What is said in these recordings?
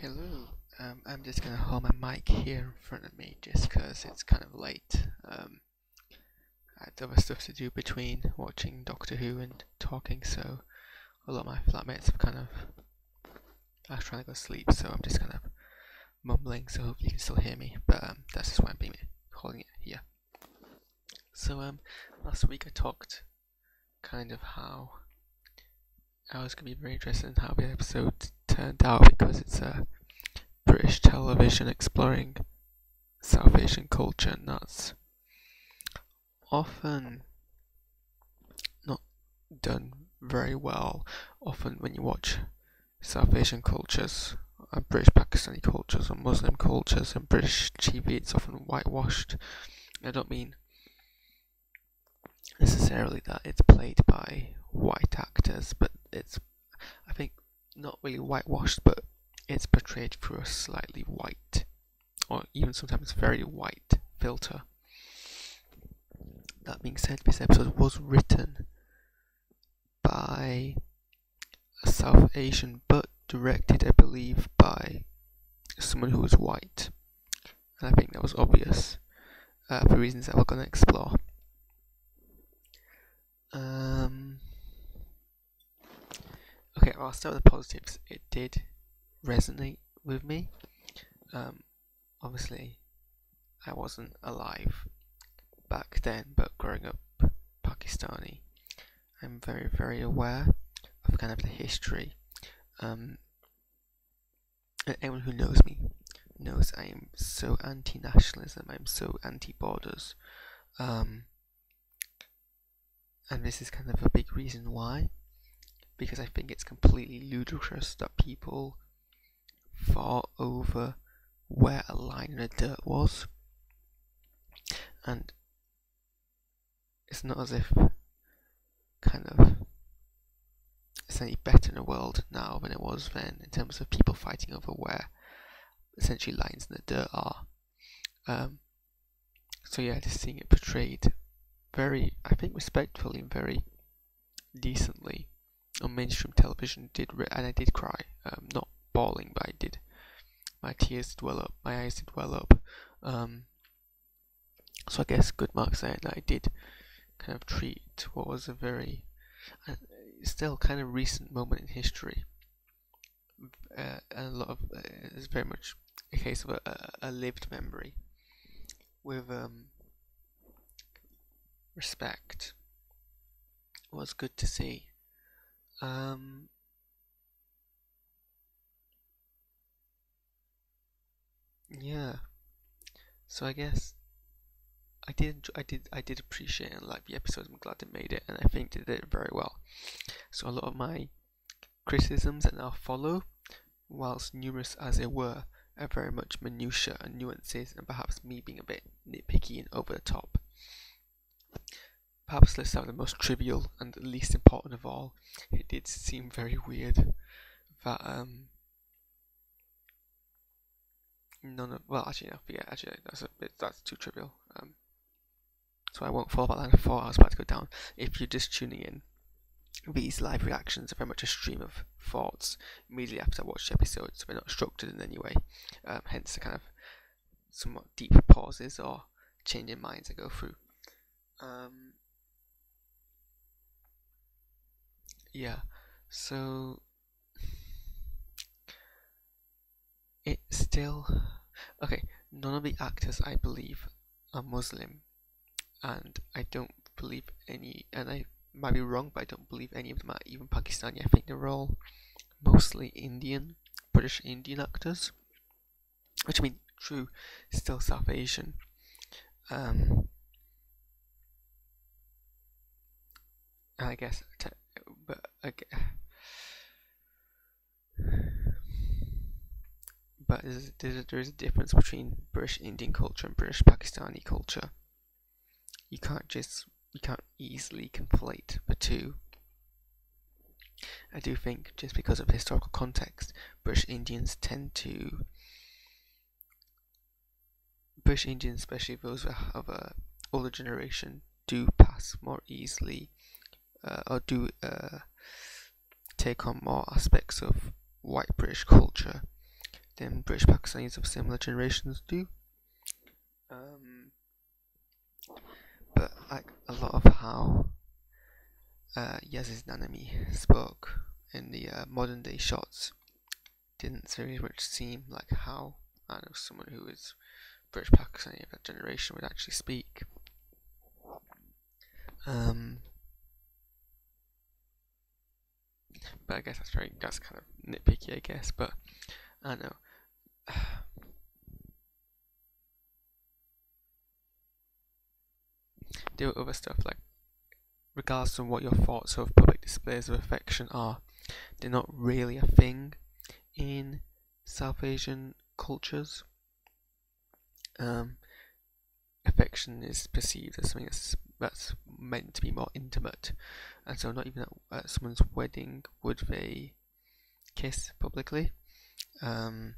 Hello, I'm just gonna hold my mic here in front of me just 'cause it's kind of late. I had other stuff to do between watching Doctor Who and talking, so a lot of my flatmates have I was trying to go to sleep, so I'm just kind of mumbling, so hopefully you can still hear me, but that's just why I'm holding it here. So last week I talked kind of how I was going to be very interested in how the episode turned out because it's a British television exploring South Asian culture, and that's often not done very well. Often when you watch South Asian cultures, British Pakistani cultures, or Muslim cultures, and British TV, it's often whitewashed. I don't mean necessarily that it's played by white actors, but it's, I think, not really whitewashed, but it's portrayed through a slightly white, or even sometimes very white filter. That being said, this episode was written by a South Asian, but directed, I believe, by someone who was white. And I think that was obvious for reasons that we're going to explore. Okay, I'll start with the positives. It did resonate with me. Obviously, I wasn't alive back then, but growing up Pakistani, I'm very, very aware of kind of the history. And anyone who knows me knows I am so anti-nationalism, I'm so anti-borders. And this is kind of a big reason why, because I think it's completely ludicrous that people fought over where a line in the dirt was, and it's not as if kind of it's any better in the world now than it was then in terms of people fighting over where essentially lines in the dirt are. So yeah, just seeing it portrayed very, I think, respectfully and very decently on mainstream television and I did cry. Not bawling, but I did. My tears did well up. My eyes did well up. So I guess good marks there that I did kind of treat what was a very, still kind of recent moment in history. And a lot of it's very much a case of a lived memory with respect. It was good to see. Yeah. So I guess I did appreciate and like the episode. I'm glad they made it, and I think they did it very well. So a lot of my criticisms that now follow, whilst numerous as they were, are very much minutiae and nuances, and perhaps me being a bit nitpicky and over the top. Perhaps let's start with the most trivial and the least important of all. It did seem very weird that that's too trivial. So I won't follow that line of thought. I was about to go down. If you're just tuning in, these live reactions are very much a stream of thoughts immediately after I watch the episode, so they're not structured in any way. Hence the kind of somewhat deep pauses or changing minds I go through. Yeah, so it's still okay. None of the actors, I believe, are Muslim, and I don't believe any, and I might be wrong, but I don't believe any of them are even Pakistani. I think they're all mostly Indian, British Indian actors, which I mean, true, still South Asian. And I guess, but there's a difference between British Indian culture and British Pakistani culture. You can't easily conflate the two. I do think just because of historical context, British Indians, especially those of a older generation, do pass more easily, or do take on more aspects of white British culture than British Pakistanis of similar generations do. But like a lot of how Yaz's Nanami spoke in the modern day shots didn't very much seem like how I know someone who is British Pakistani of that generation would actually speak. But I guess that's kind of nitpicky, I guess. But I don't know. There were other stuff like, regardless of what your thoughts of public displays of affection are, they're not really a thing in South Asian cultures. Affection is perceived as something that's meant to be more intimate, and so not even at someone's wedding would they kiss publicly. That's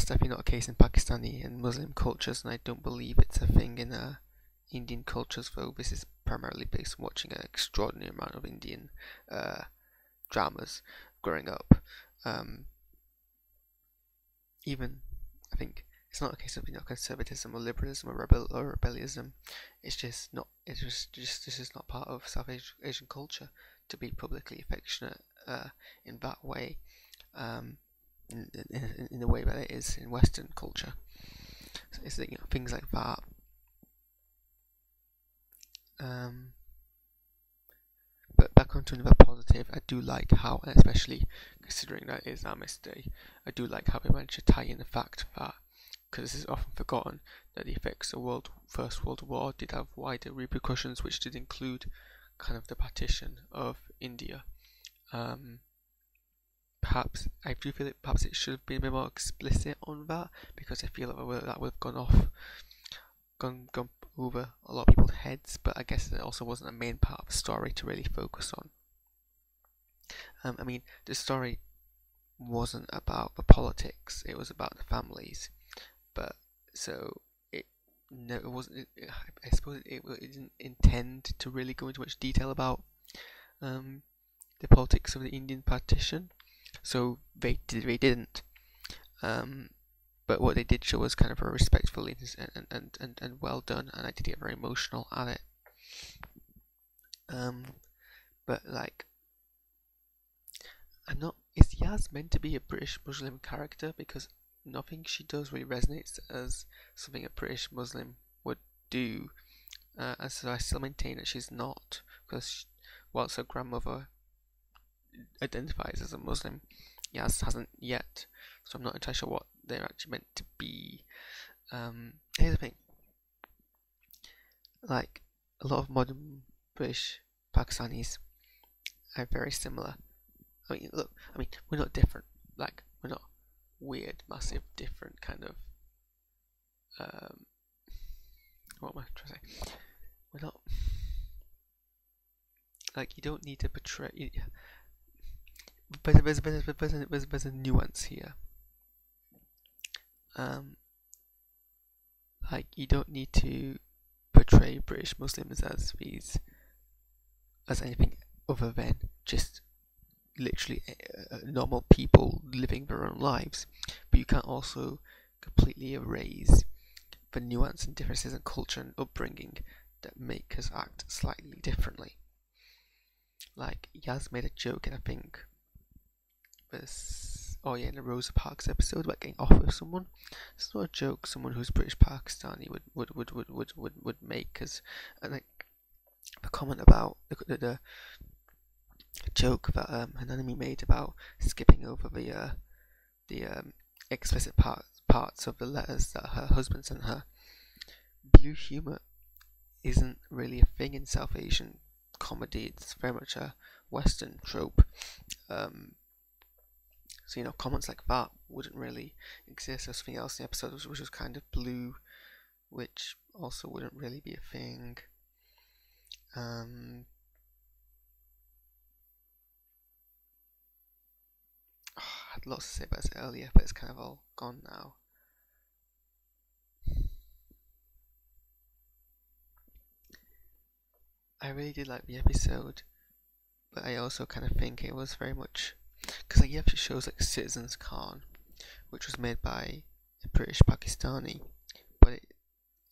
definitely not a case in Pakistani and Muslim cultures, and I don't believe it's a thing in Indian cultures, though this is primarily based on watching an extraordinary amount of Indian dramas growing up. Even, I think, it's not a case of conservatism or liberalism or rebellism. It's just not. It's just this is not part of South Asian culture to be publicly affectionate in that way, in the way that it is in Western culture. So it's things like that. But back onto another positive, I do like how, and especially considering that it is Armistice Day, I do like how they managed to tie in the fact that, because this is often forgotten, that the effects of First World War did have wider repercussions, which did include kind of the partition of India. Perhaps I do feel that perhaps it should have been a bit more explicit on that, because I feel that would have gone over a lot of people's heads, but I guess it also wasn't a main part of the story to really focus on. I mean, the story wasn't about the politics; it was about the families. But so it wasn't. I suppose it didn't intend to really go into much detail about the politics of the Indian partition. So they didn't. But what they did show was kind of a respectful and well done, and I did get very emotional at it. But like, is Yaz meant to be a British Muslim character? Because nothing she does really resonates as something a British Muslim would do. And so I still maintain that she's not, because whilst her grandmother identifies as a Muslim, Yaz hasn't yet. So I'm not entirely sure what they're actually meant to be. Here's the thing. Like, a lot of modern British Pakistanis are very similar. I mean, look, we're not different. Like, we're not weird, massive, different kind of. What am I trying to say? We're not. Like, you don't need to portray. But there's a nuance here. Like, you don't need to portray British Muslims as anything other than just literally normal people living their own lives. But you can't also completely erase the nuance and differences in culture and upbringing that make us act slightly differently. Like, Yaz made a joke, and I think in the Rosa Parks episode about getting off with someone. It's not a joke someone who's British Pakistani would make, because like the comment about the joke that Hanani made about skipping over the explicit parts of the letters that her husband sent her. Blue humour isn't really a thing in South Asian comedy. It's very much a Western trope. So, comments like that wouldn't really exist. There's something else in the episode which was kind of blue, which also wouldn't really be a thing. I had lots to say about it earlier, but it's kind of all gone now. I really did like the episode, but I also kind of think it was very much, because like you have shows like Citizens Khan, which was made by a British Pakistani, but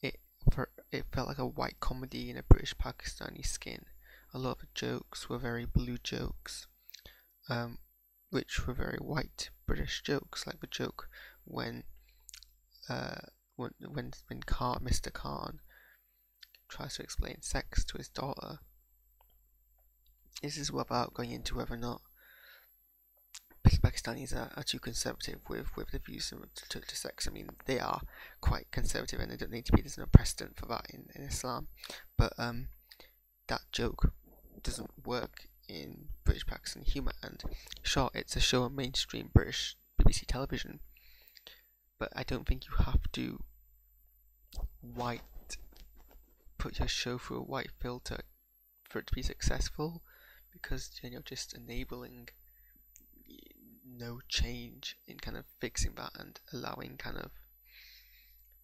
it felt like a white comedy in a British Pakistani skin. A lot of the jokes were very blue jokes, which were very white British jokes, like the joke when Mr. Khan tries to explain sex to his daughter. This is about going into whether or not Pakistanis are too conservative with the views to sex. I mean, they are quite conservative, and they don't need to be. There's no precedent for that in Islam. But that joke doesn't work in British Pakistani humour. And sure, it's a show on mainstream British BBC television, but I don't think you have to put your show through a white filter for it to be successful, because you're just enabling no change in kind of fixing that and allowing kind of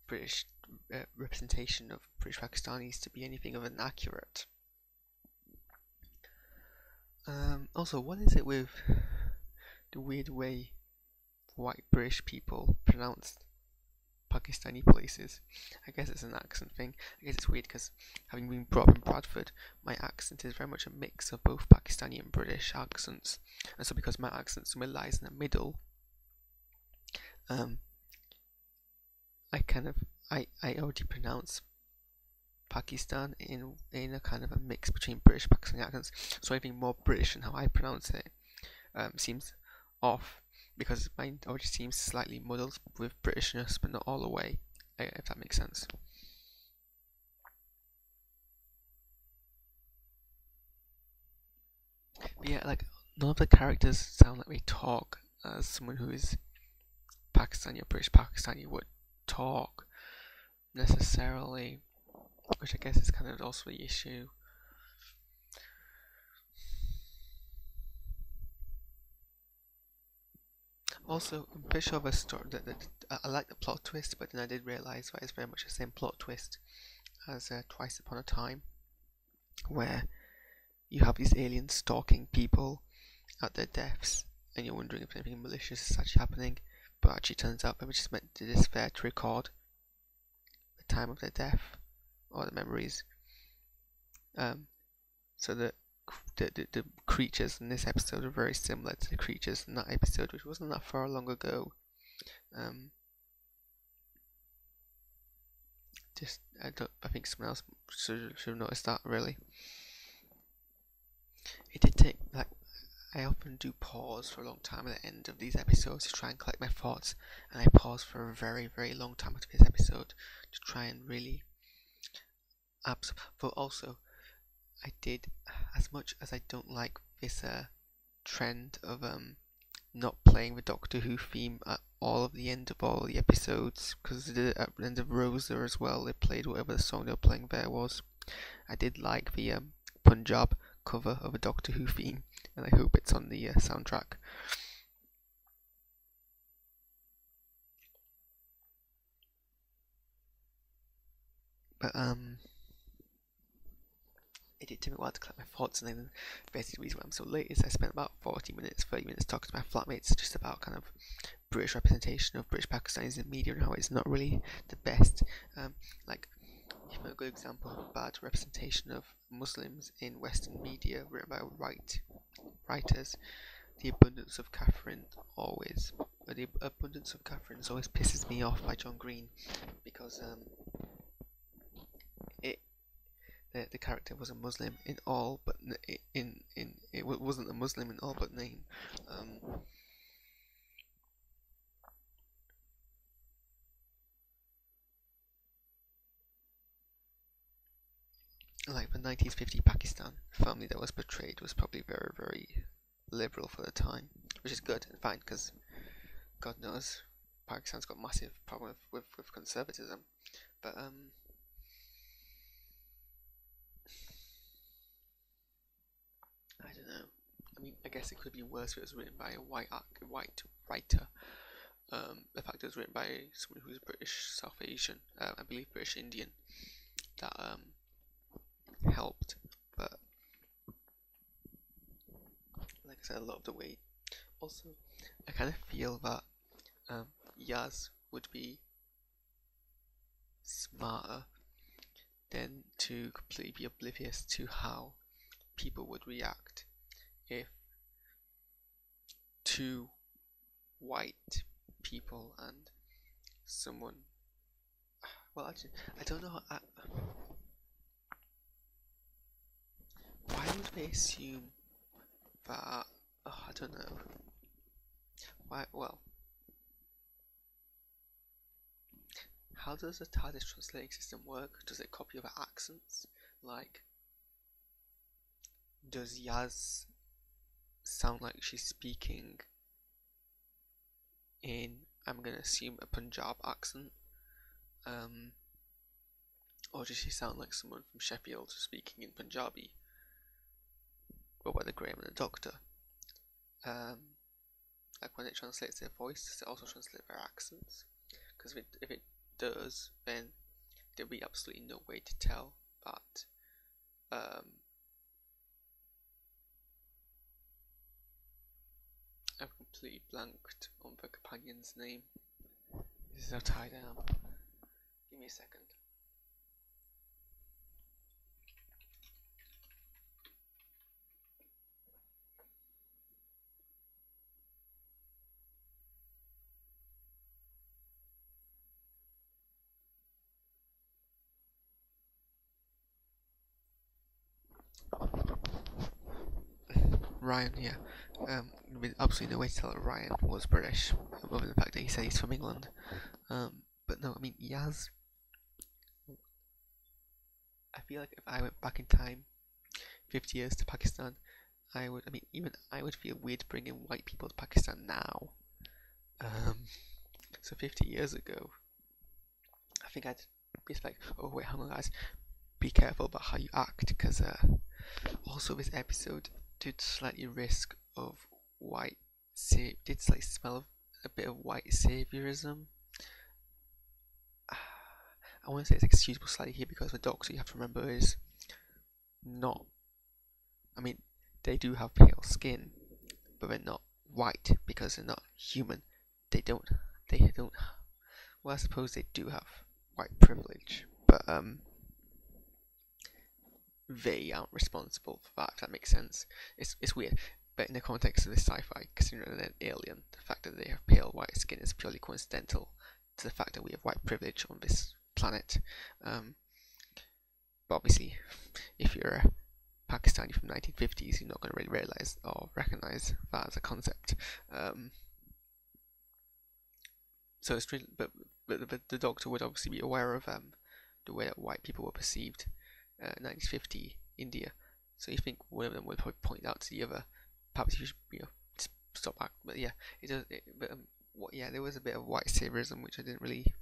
British representation of British Pakistanis to be anything other than accurate. Also, what is it with the weird way white British people pronounce Pakistani places? I guess it's an accent thing. I guess it's weird because having been brought up in Bradford, my accent is very much a mix of both Pakistani and British accents, and so because my accent somewhere lies in the middle, I already pronounce Pakistan in a kind of a mix between British and Pakistani accents, so anything more British in how I pronounce it seems off, because mine already seems slightly muddled with Britishness, but not all the way, if that makes sense. But yeah, like, none of the characters sound like they talk as someone who is Pakistani or British Pakistani would talk necessarily, which I guess is kind of also the issue. Also, I'm pretty sure of a story that I like the plot twist, but then I did realise that it's very much the same plot twist as Twice Upon a Time, where you have these aliens stalking people at their deaths, and you're wondering if anything malicious is actually happening, but actually turns out they were just meant to this fair to record the time of their death or the memories. So that the creatures in this episode are very similar to the creatures in that episode, which wasn't that far long ago. I think someone else should have noticed that, really. It did take, like, I often do pause for a long time at the end of these episodes to try and collect my thoughts, and I pause for a very, very long time after this episode to try and really absorb. But also, I did, as much as I don't like this trend of not playing the Doctor Who theme at all of the end of all the episodes, because they did it at the end of Rosa as well. They played whatever the song they were playing there was. I did like the Punjab cover of a Doctor Who theme, and I hope it's on the soundtrack. But it did take me a while to collect my thoughts, and then basically the reason why I'm so late is I spent about 30 minutes talking to my flatmates just about kind of British representation of British Pakistanis in media and how it's not really the best. Like, even a good example of bad representation of Muslims in Western media written by white writers. The Abundance of Catherine always pisses me off by John Green, because the character was a Muslim in all but it wasn't a Muslim in all but name. Like, the 1950 Pakistan family that was portrayed was probably very, very liberal for the time, which is good and fine, because God knows Pakistan's got massive problem with conservatism. But I don't know. I mean, I guess it could be worse if it was written by a white writer. The fact it was written by someone who's British South Asian, I believe British Indian, that helped. But like I said, I love the way. Also, I kind of feel that Yaz would be smarter than to completely be oblivious to how people would react if two white people and someone. Well, actually, I don't know. Why would they assume that? Oh, I don't know. Why? Well, how does the TARDIS translating system work? Does it copy other accents? Like, does Yaz sound like she's speaking in, I'm gonna assume, a Punjab accent? Or does she sound like someone from Sheffield speaking in Punjabi? Or whether Graham and the Doctor? Like when it translates their voice, does it also translate their accents? Because if it does, then there'll be absolutely no way to tell that. I've completely blanked on the companion's name. This is how tired I am. Give me a second. Ryan, yeah. With absolutely no way to tell that Ryan was British, other than the fact that he said he's from England. But no, I mean, Yaz. I feel like if I went back in time, 50 years to Pakistan, I would feel weird bringing white people to Pakistan now. So 50 years ago, I think I'd be like, oh wait, hang on guys, be careful about how you act, because also this episode did slightly risk of did slightly smell of a bit of white saviorism. I want to say it's excusable slightly here because the Doctor, you have to remember, is not. I mean, they do have pale skin, but they're not white because they're not human. They don't. Well, I suppose they do have white privilege, but they aren't responsible for that. If that makes sense. It's weird, but in the context of this sci-fi, considering they're an alien, the fact that they have pale white skin is purely coincidental to the fact that we have white privilege on this planet. But obviously, if you're a Pakistani from the 1950s, you're not going to really realise or recognise that as a concept. So it's really, but the Doctor would obviously be aware of the way that white people were perceived in 1950 India. So you think one of them would probably point out to the other, perhaps you should stop acting. But yeah, it does. There was a bit of white saviorism which I didn't really.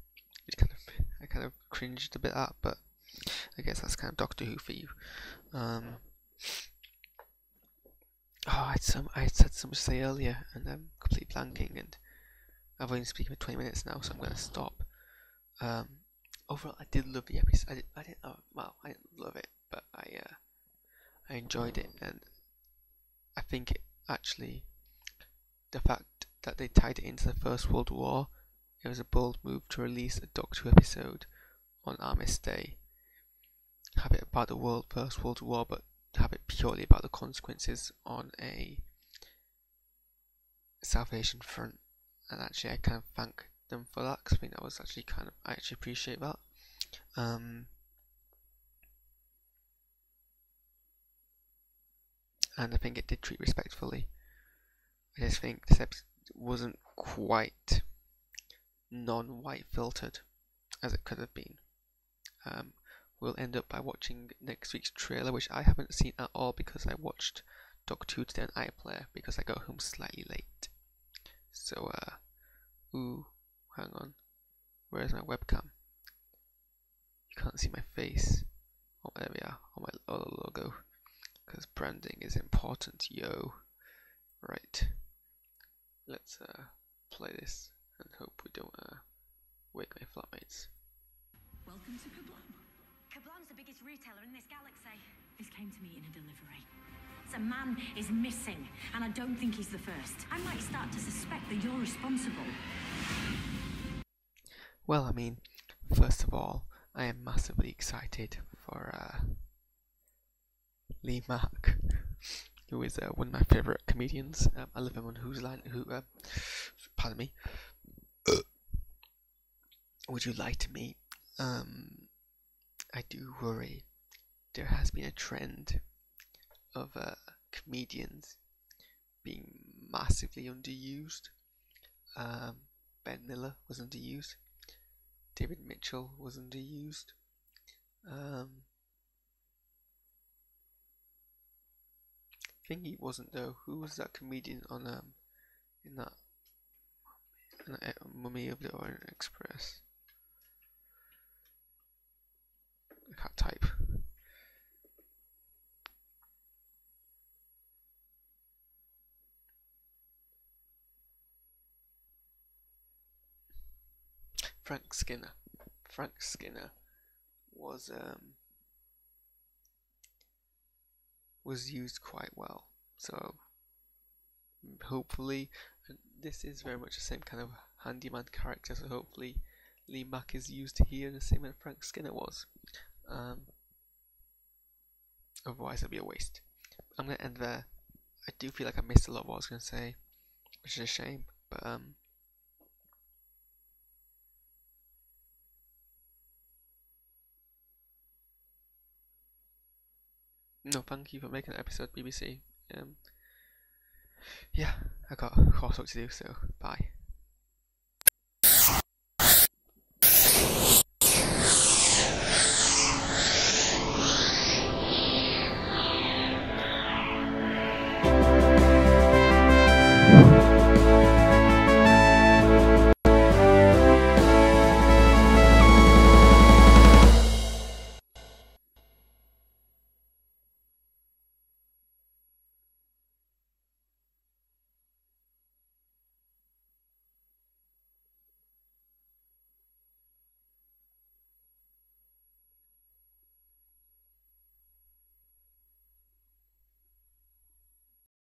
I kind of cringed a bit at, but I guess that's kind of Doctor Who for you. I said so much to say earlier, and I'm completely blanking, and I've only been speaking for 20 minutes now, so I'm going to stop. Overall, I did love the episode. I didn't love it, but I enjoyed it, and I think actually the fact that they tied it into the First World War, it was a bold move to release a Doctor Who episode on Armistice Day. Have it about the First World War, but have it purely about the consequences on a South Asian front. And actually, I kind of thank them for that, because I think that was actually I actually appreciate that. And I think it did treat respectfully. I just think this episode wasn't quite non-white filtered as it could have been. We'll end up by watching next week's trailer, which I haven't seen at all because I watched Doctor Who today on iPlayer because I got home slightly late. So, hang on. Where's my webcam? You can't see my face. Oh, there we are, on my other logo. Because branding is important, yo. Right. Let's play this and hope we don't wake my flatmates. Welcome to Kablam. Kablam's the biggest retailer in this galaxy. This came to me in a delivery. A man is missing, and I don't think he's the first. I might start to suspect that you're responsible. Well, I mean, first of all, I am massively excited for Lee Mack, who is one of my favourite comedians. I love him on Who's Line. Pardon me. Would you lie to me? I do worry there has been a trend of comedians being massively underused. Ben Miller was underused. David Mitchell was underused. Thingy wasn't though. Who was that comedian on in that Mummy of the Orient Express? I can't type. Frank Skinner. Frank Skinner was used quite well. So hopefully, and this is very much the same kind of handyman character. So hopefully, Lee Mack is used here the same way Frank Skinner was. Otherwise, it'll be a waste. I'm gonna end there. I do feel like I missed a lot of what I was gonna say, which is a shame. But no, thank you for making an episode, BBC. Yeah, I got coursework to do, so bye.